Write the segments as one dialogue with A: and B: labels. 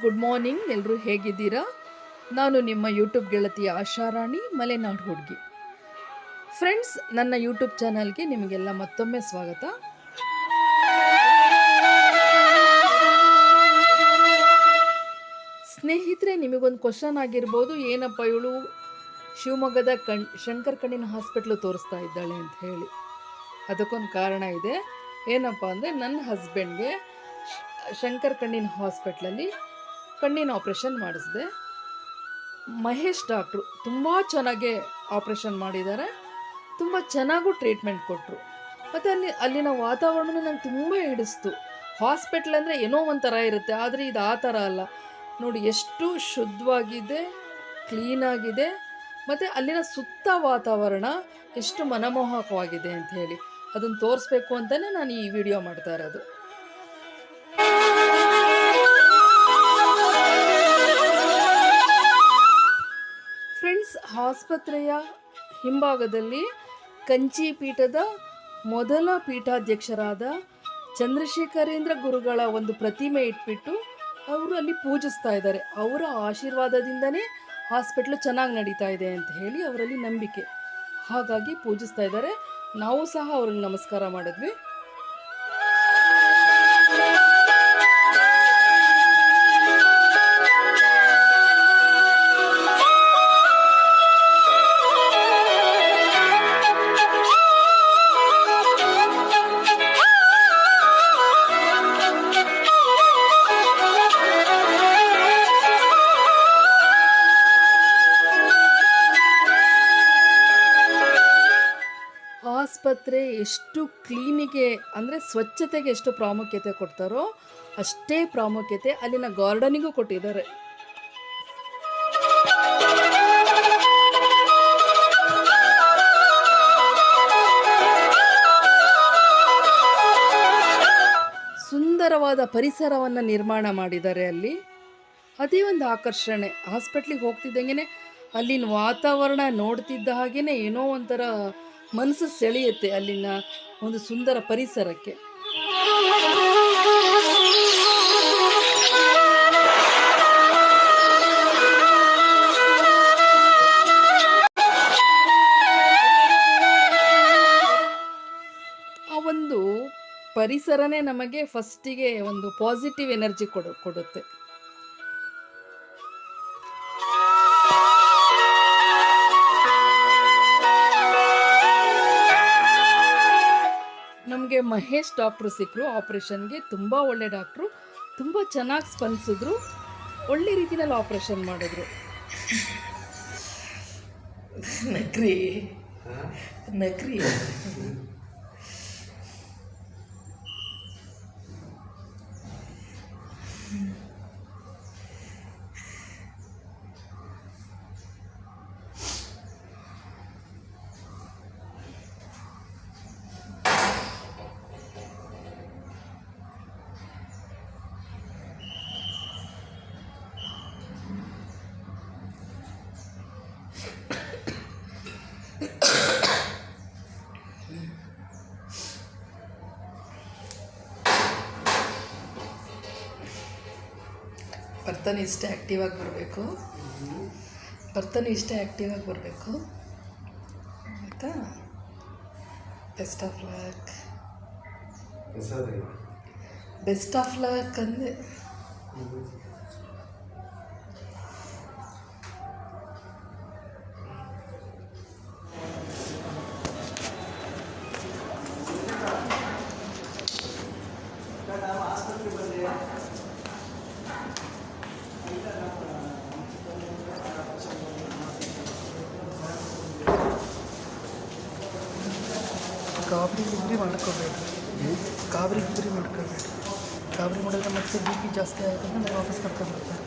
A: Good morning. ಎಲ್ಲರೂ ಹೇಗಿದ್ದೀರಾ? ನಾನು ನಿಮ್ಮ ಯೂಟ್ಯೂಬ್ ಗೆಳತಿ ಆಶಾರಾಣಿ, ಮಲೆನಾಡು ಹುಡುಗಿ. ಫ್ರೆಂಡ್ಸ್, ನನ್ನ ಯೂಟ್ಯೂಬ್ ಚಾನಲ್ಗೆ ನಿಮಗೆಲ್ಲ ಮತ್ತೊಮ್ಮೆ ಸ್ವಾಗತ. ಸ್ನೇಹಿತರೆ, ನಿಮಗೊಂದು ಕ್ವಶನ್ ಆಗಿರ್ಬೋದು, ಏನಪ್ಪ ಇವಳು ಶಿವಮೊಗ್ಗದ ಶಂಕರ್ ಕಣ್ಣಿನ ಹಾಸ್ಪಿಟ್ಲು ತೋರಿಸ್ತಾ ಇದ್ದಾಳೆ ಅಂತ ಹೇಳಿ. ಅದಕ್ಕೊಂದು ಕಾರಣ ಇದೆ. ಏನಪ್ಪ ಅಂದರೆ, ನನ್ನ ಹಸ್ಬೆಂಡ್ಗೆ ಶಂಕರ್ ಕಣ್ಣಿನ ಹಾಸ್ಪಿಟ್ಲಲ್ಲಿ ಕಣ್ಣಿನ ಆಪ್ರೇಷನ್ ಮಾಡಿಸಿದೆ. ಮಹೇಶ್ ಡಾಕ್ಟ್ರು ತುಂಬ ಚೆನ್ನಾಗೇ ಆಪ್ರೇಷನ್ ಮಾಡಿದ್ದಾರೆ, ತುಂಬ ಚೆನ್ನಾಗೂ ಟ್ರೀಟ್ಮೆಂಟ್ ಕೊಟ್ಟರು. ಮತ್ತು ಅಲ್ಲಿನ ವಾತಾವರಣ ನಂಗೆ ತುಂಬ ಹಿಡಿಸ್ತು. ಹಾಸ್ಪಿಟ್ಲ್ ಅಂದರೆ ಏನೋ ಒಂಥರ ಇರುತ್ತೆ, ಆದರೆ ಇದು ಆ ಥರ ಅಲ್ಲ. ನೋಡಿ ಎಷ್ಟು ಶುದ್ಧವಾಗಿದೆ, ಕ್ಲೀನಾಗಿದೆ, ಮತ್ತು ಅಲ್ಲಿನ ಸುತ್ತ ವಾತಾವರಣ ಎಷ್ಟು ಮನಮೋಹಕವಾಗಿದೆ ಅಂತ ಹೇಳಿ ಅದನ್ನು ತೋರಿಸ್ಬೇಕು ಅಂತಲೇ ನಾನು ಈ ವಿಡಿಯೋ ಮಾಡ್ತಾ ಇರೋದು. ಫ್ರೆಂಡ್ಸ್, ಆಸ್ಪತ್ರೆಯ ಹಿಂಭಾಗದಲ್ಲಿ ಕಂಚಿ ಪೀಠದ ಮೊದಲ ಪೀಠಾಧ್ಯಕ್ಷರಾದ ಚಂದ್ರಶೇಖರೇಂದ್ರ ಗುರುಗಳ ಒಂದು ಪ್ರತಿಮೆ ಇಟ್ಬಿಟ್ಟು ಅವರು ಅಲ್ಲಿ ಪೂಜಿಸ್ತಾ ಇದ್ದಾರೆ. ಅವರ ಆಶೀರ್ವಾದದಿಂದನೇ ಹಾಸ್ಪಿಟ್ಲು ಚೆನ್ನಾಗಿ ನಡೀತಾ ಇದೆ ಅಂತ ಹೇಳಿ ಅವರಲ್ಲಿ ನಂಬಿಕೆ. ಹಾಗಾಗಿ ಪೂಜಿಸ್ತಾ ಇದ್ದಾರೆ. ನಾವು ಸಹ ಅವ್ರಿಗೆ ನಮಸ್ಕಾರ ಮಾಡಿದ್ವಿ. ಆಸ್ಪತ್ರೆ ಎಷ್ಟು ಕ್ಲೀನಿಗೆ ಅಂದರೆ ಸ್ವಚ್ಛತೆಗೆ ಎಷ್ಟು ಪ್ರಾಮುಖ್ಯತೆ ಕೊಡ್ತಾರೋ ಅಷ್ಟೇ ಪ್ರಾಮುಖ್ಯತೆ ಅಲ್ಲಿನ ಗಾರ್ಡನಿಗೂ ಕೊಟ್ಟಿದ್ದಾರೆ. ಸುಂದರವಾದ ಪರಿಸರವನ್ನು ನಿರ್ಮಾಣ ಮಾಡಿದ್ದಾರೆ ಅಲ್ಲಿ. ಅದೇ ಒಂದು ಆಕರ್ಷಣೆ. ಹಾಸ್ಪಿಟ್ಲಿಗೆ ಹೋಗ್ತಿದ್ದಂಗೆ ಅಲ್ಲಿನ ವಾತಾವರಣ ನೋಡ್ತಿದ್ದ ಹಾಗೆಯೇ ಏನೋ ಒಂಥರ ಮನಸ್ಸು ಸೆಳೆಯುತ್ತೆ ಅಲ್ಲಿನ ಒಂದು ಸುಂದರ ಪರಿಸರಕ್ಕೆ. ಆ ಒಂದು ಪರಿಸರನೇ ನಮಗೆ ಫಸ್ಟಿಗೆ ಒಂದು ಪಾಸಿಟಿವ್ ಎನರ್ಜಿ ಕೊಡುತ್ತೆ. ನಮಗೆ ಮಹೇಶ್ ಡಾಕ್ಟ್ರು ಸಿಕ್ಕರು ಆಪ್ರೇಷನ್ಗೆ. ತುಂಬ ಒಳ್ಳೆ ಡಾಕ್ಟ್ರು, ತುಂಬ ಚೆನ್ನಾಗಿ ಸ್ಪಂದಿಸಿದ್ರು, ಒಳ್ಳೆ ರೀತಿಯಲ್ಲಿ ಆಪ್ರೇಷನ್ ಮಾಡಿದ್ರು. ನಕ್ರಿ ನಕ್ರಿ ಬರ್ತಾನೆ ಇಷ್ಟೇ ಆ್ಯಕ್ಟಿವ್ ಆಗಿ ಬರಬೇಕು. ಆಯಿತಾ? ಬೆಸ್ಟ್ ಆಫ್ ಲಕ್ ಅಂದೆ. ಗಾಬರಿ ಮಾಡ್ಕೋಬೇಡಿ. ಗಾಬರಿ ಮಾಡಿದ್ರೆ ಮತ್ತೆ ಬಿ ಪಿ ಜಾಸ್ತಿ ಆಗುತ್ತೆ, ನಾನು ವಾಪಸ್ ಕರ್ಕೊಂಡ್ಬರ್ತಾರೆ.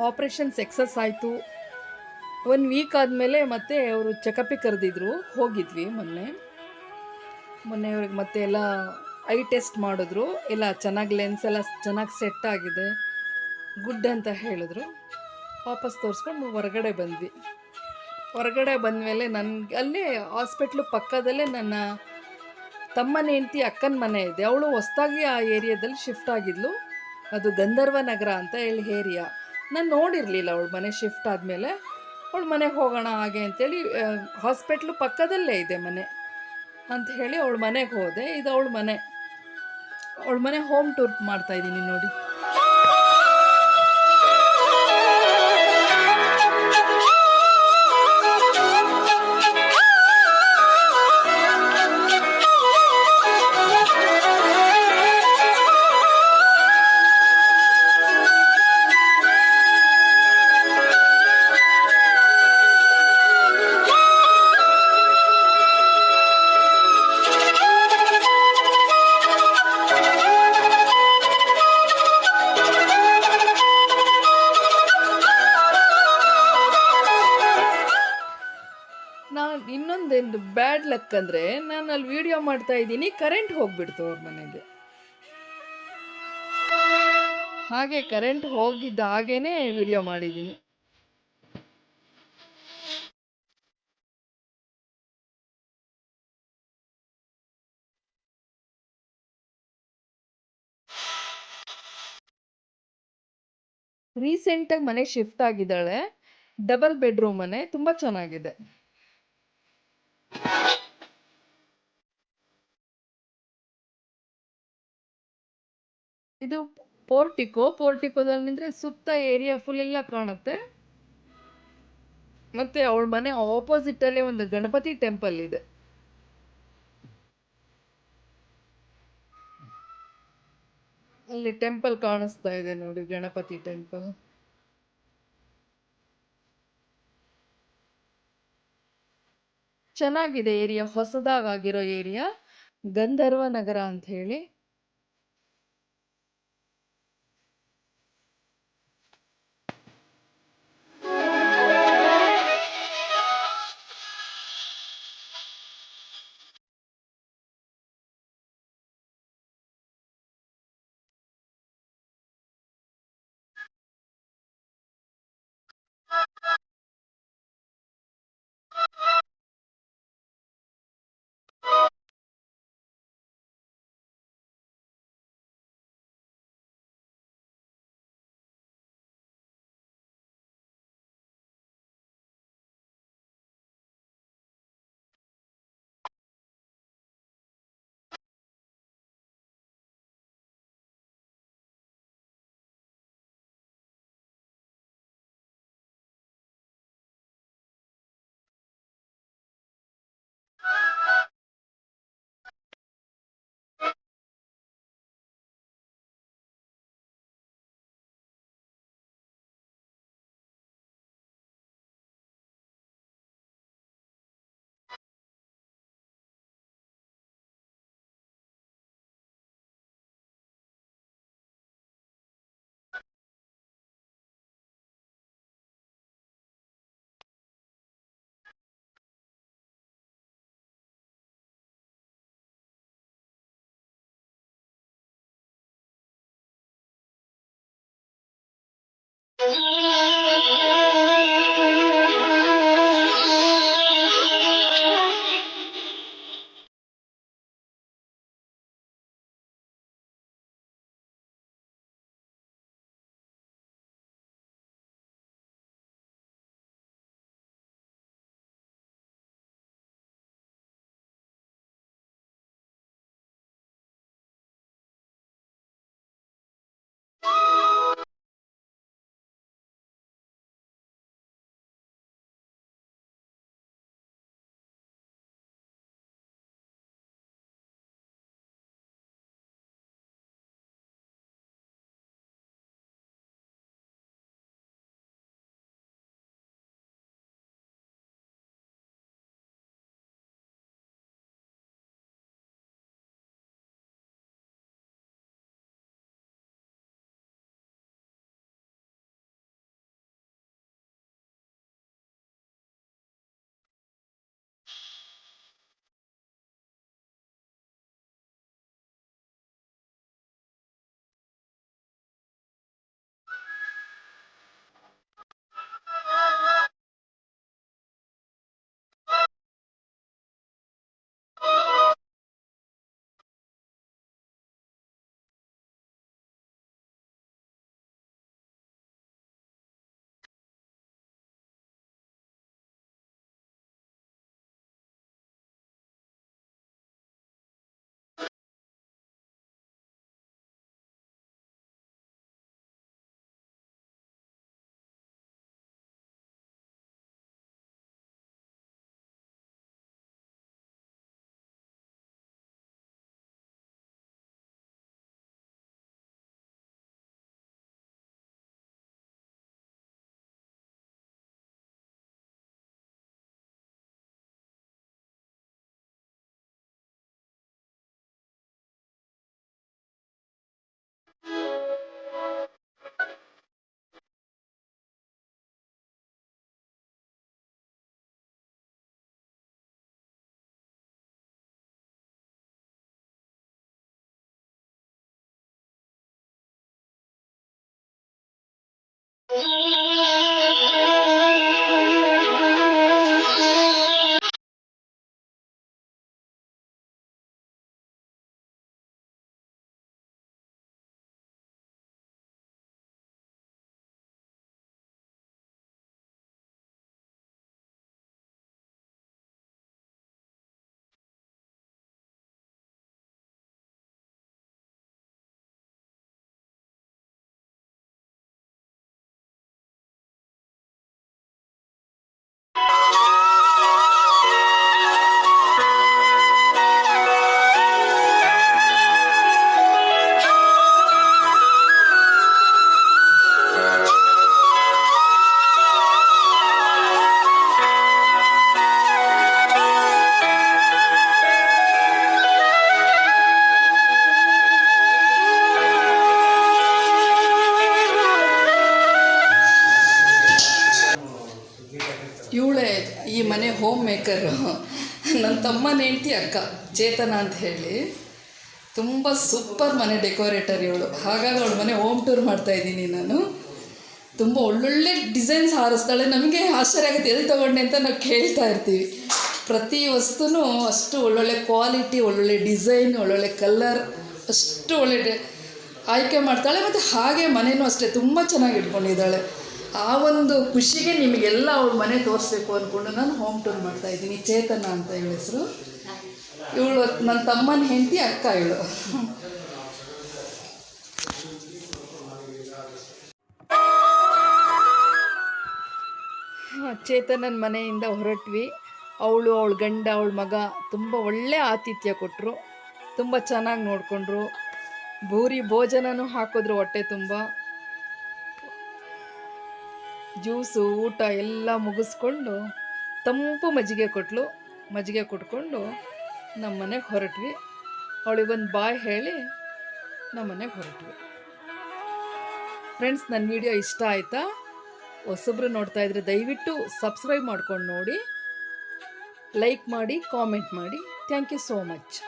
A: ಆಪ್ರೇಷನ್ ಸಕ್ಸಸ್ ಆಯಿತು. 1 ವೀಕ್ ಆದಮೇಲೆ ಮತ್ತೆ ಅವರು ಚೆಕಪಿಗೆ ಕರೆದಿದ್ರು, ಹೋಗಿದ್ವಿ ಮೊನ್ನೆ ಇವ್ರಿಗೆ ಮತ್ತೆ ಎಲ್ಲ ಐ ಟೆಸ್ಟ್ ಮಾಡಿದ್ರು, ಎಲ್ಲ ಚೆನ್ನಾಗಿ ಲೆನ್ಸ್ ಎಲ್ಲ ಚೆನ್ನಾಗಿ ಸೆಟ್ ಆಗಿದೆ, ಗುಡ್ ಅಂತ ಹೇಳಿದ್ರು. ವಾಪಸ್ ತೋರಿಸ್ಕೊಂಡು ಹೊರಗಡೆ ಬಂದ್ವಿ. ಹೊರಗಡೆ ಬಂದಮೇಲೆ ನನಗೆ ಅಲ್ಲೇ ಹಾಸ್ಪಿಟ್ಲು ಪಕ್ಕದಲ್ಲೇ ನನ್ನ ತಮ್ಮನ ಹೆಂಡತಿ ಅಕ್ಕನ ಮನೆ ಇದೆ. ಅವಳು ಹೊಸ್ದಾಗಿ ಆ ಏರಿಯಾದಲ್ಲಿ ಶಿಫ್ಟ್ ಆಗಿದ್ಲು. ಅದು ಗಂಧರ್ವ ನಗರ ಅಂತ ಹೇಳಿ ಏರಿಯಾ. ನಾನು ನೋಡಿರಲಿಲ್ಲ ಅವಳ ಮನೆ ಶಿಫ್ಟ್ ಆದಮೇಲೆ. ಅವಳ ಮನೆಗೆ ಹೋಗೋಣ ಹಾಗೆ ಅಂತೇಳಿ, ಹಾಸ್ಪಿಟ್ಲು ಪಕ್ಕದಲ್ಲೇ ಇದೆ ಮನೆ ಅಂತ ಹೇಳಿ ಅವಳ ಮನೆಗೆ ಹೋದೆ. ಇದು ಅವಳ ಮನೆ ಹೋಮ್ ಟೂರ್ ಮಾಡ್ತಾಯಿದ್ದೀನಿ ನೋಡಿ. ಇನ್ನೊಂದೇನು ಬ್ಯಾಡ್ ಲಕ್ ಅಂದರೆ, ನಾನು ಅಲ್ಲಿ ವಿಡಿಯೋ ಮಾಡ್ತಾ ಇದ್ದೀನಿ, ಕರೆಂಟ್ ಹೋಗ್ಬಿಡ್ತು ಅವ್ರ ಮನೆಗೆ. ಹಾಗೆ ಕರೆಂಟ್ ಹೋಗಿದ್ದ ಹಾಗೇನೆ ವಿಡಿಯೋ ಮಾಡಿದ್ದೀನಿ. ರೀಸೆಂಟಾಗಿ ಮನೆ ಶಿಫ್ಟ್ ಆಗಿದ್ದಾಳೆ, ಡಬಲ್ ಬೆಡ್ರೂಮ್ ಮನೆ, ತುಂಬ ಚೆನ್ನಾಗಿದೆ. ಇದು ಪೋರ್ಟಿಕೋದಲ್ಲಿ ನಿಂತ್ರೆ ಸುತ್ತ ಏರಿಯಾ ಫುಲ್ ಎಲ್ಲ ಕಾಣುತ್ತೆ. ಮತ್ತೆ ಅವಳ ಮನೆ ಆಪೋಸಿಟ್ ಅಲ್ಲೇ ಒಂದು ಗಣಪತಿ ಟೆಂಪಲ್ ಇದೆ. ಅಲ್ಲಿ ಟೆಂಪಲ್ ಕಾಣಿಸ್ತಾ ಇದೆ ನೋಡಿ, ಗಣಪತಿ ಟೆಂಪಲ್. ಚೆನ್ನಾಗಿದೆ ಏರಿಯಾ, ಹೊಸದಾಗಿರೋ ಏರಿಯಾ, ಗಂಧರ್ವ ನಗರ ಅಂತ ಹೇಳಿ. ಇವಳೇ ಈ ಮನೆ ಹೋಮ್ ಮೇಕರು. ನನ್ನ ತಮ್ಮನ ಹೆಂಡ್ತಿ ಅಕ್ಕ ಚೇತನ ಅಂತ ಹೇಳಿ, ತುಂಬ ಸೂಪರ್ ಮನೆ ಡೆಕೋರೇಟರ್ ಇವಳು. ಹಾಗಾಗಿ ಅವಳ ಮನೆ ಹೋಮ್ ಟೂರ್ ಮಾಡ್ತಾಯಿದ್ದೀನಿ ನಾನು. ತುಂಬ ಒಳ್ಳೊಳ್ಳೆ ಡಿಸೈನ್ಸ್ ಹಾರಿಸ್ತಾಳೆ. ನಮಗೆ ಆಶ್ಚರ್ಯ ಆಗುತ್ತೆ ಎಲ್ಲಿ ತೊಗೊಂಡೆ ಅಂತ ನಾವು ಕೇಳ್ತಾ ಇರ್ತೀವಿ. ಪ್ರತಿ ವಸ್ತುನೂ ಅಷ್ಟು ಒಳ್ಳೊಳ್ಳೆ ಕ್ವಾಲಿಟಿ, ಒಳ್ಳೊಳ್ಳೆ ಡಿಸೈನ್, ಒಳ್ಳೊಳ್ಳೆ ಕಲರ್, ಅಷ್ಟು ಒಳ್ಳೆ ಆಯ್ಕೆ ಮಾಡ್ತಾಳೆ. ಮತ್ತು ಹಾಗೆ ಮನೆಯೂ ಅಷ್ಟೇ ತುಂಬ ಚೆನ್ನಾಗಿ ಇಟ್ಕೊಂಡಿದ್ದಾಳೆ. ಆ ಒಂದು ಖುಷಿಗೆ ನಿಮಗೆಲ್ಲ ಅವಳ ಮನೆ ತೋರಿಸ್ಬೇಕು ಅಂದ್ಕೊಂಡು ನಾನು ಹೋಮ್ ಟೂರ್ ಮಾಡ್ತಾಯಿದ್ದೀನಿ. ಚೇತನ ಅಂತ ಇವಳ ಹೆಸರು. ಇವಳು ನನ್ನ ತಮ್ಮನ ಹೆಂಡತಿ ಅಕ್ಕ ಇವಳು. ಚೇತನನ ಮನೆಯಿಂದ ಹೊರಟ್ವಿ. ಅವಳು, ಅವಳ ಗಂಡ, ಅವಳ ಮಗ ತುಂಬ ಒಳ್ಳೆ ಆತಿಥ್ಯ ಕೊಟ್ಟರು. ತುಂಬ ಚೆನ್ನಾಗಿ ನೋಡಿಕೊಂಡ್ರು. ಭೂರಿ ಭೋಜನನೂ ಹಾಕಿದ್ರು ಹೊಟ್ಟೆ ತುಂಬ. ಜ್ಯೂಸು, ಊಟ ಎಲ್ಲ ಮುಗಿಸ್ಕೊಂಡು ತಂಪು ಮಜ್ಜಿಗೆ ಕೊಟ್ಟಳು. ಮಜ್ಜಿಗೆ ಕುಟ್ಕೊಂಡು ನಮ್ಮ ಮನೆಗೆ ಹೊರಟ್ವಿ. ಅವಳಿಗೊಂದು ಬಾಯ್ ಹೇಳಿ ನಮ್ಮ ಮನೆಗೆ ಹೊರಟ್ವಿ. ಫ್ರೆಂಡ್ಸ್, ನನ್ನ ವಿಡಿಯೋ ಇಷ್ಟ ಆಯಿತಾ? ಹೊಸಬ್ರು ನೋಡ್ತಾ ಇದ್ರೆ ದಯವಿಟ್ಟು ಸಬ್ಸ್ಕ್ರೈಬ್ ಮಾಡ್ಕೊಂಡು ನೋಡಿ, ಲೈಕ್ ಮಾಡಿ, ಕಾಮೆಂಟ್ ಮಾಡಿ. Thank you so much.